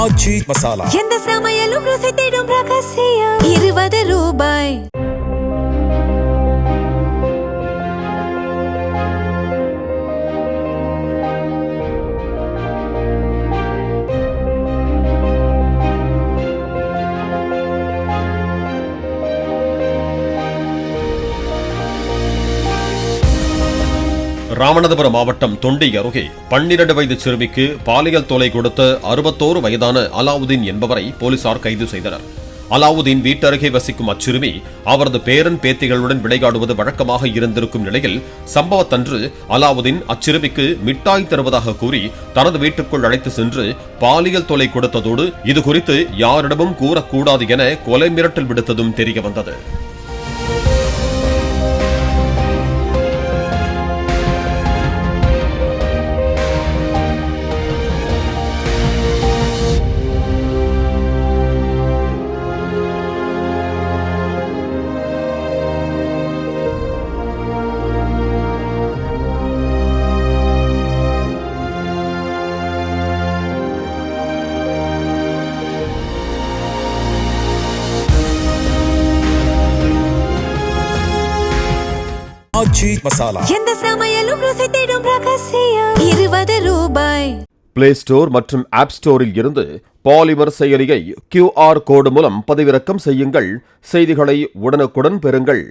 ஆச்சி மசாலா எந்த சமையலும் ருசி தேடும் ரகசியம் 20 ரூபாய். ராமநாதபுரம் மாவட்டம் தொண்டி அருகே 12 வயது சிறுமிக்கு பாலியல் தொல்லை கொடுத்த 61 வயதான அலாவுதீன் என்பவரை போலீசார் கைது செய்தனர். அலாவுதீன் வீட்டருகே வசிக்கும் அச்சிறுமி அவரது பேரன் பேத்திகளுடன் விளையாடுவது வழக்கமாக இருந்திருக்கும் நிலையில் சம்பவத்தன்று அலாவுதீன் அச்சிறுமிக்கு மிட்டாய் தருவதாக கூறி தனது வீட்டுக்குள் அழைத்து சென்று பாலியல் தொல்லை கொடுத்ததோடு இதுகுறித்து யாரிடமும் கூறக்கூடாது என கொலை மிரட்டல் விடுத்ததும் தெரியவந்தது. ஆச்சி மசாலா எந்த சமையலும் ருசி தேடும் ரகசியம் 20 ரூபாய். பிளே ஸ்டோர் மற்றும் ஆப் ஸ்டோரில் இருந்து பாலிமர் செயலியை QR கோடு மூலம் பதிவிறக்கம் செய்யுங்கள். செய்திகளை உடனுக்குடன் பெறுங்கள்.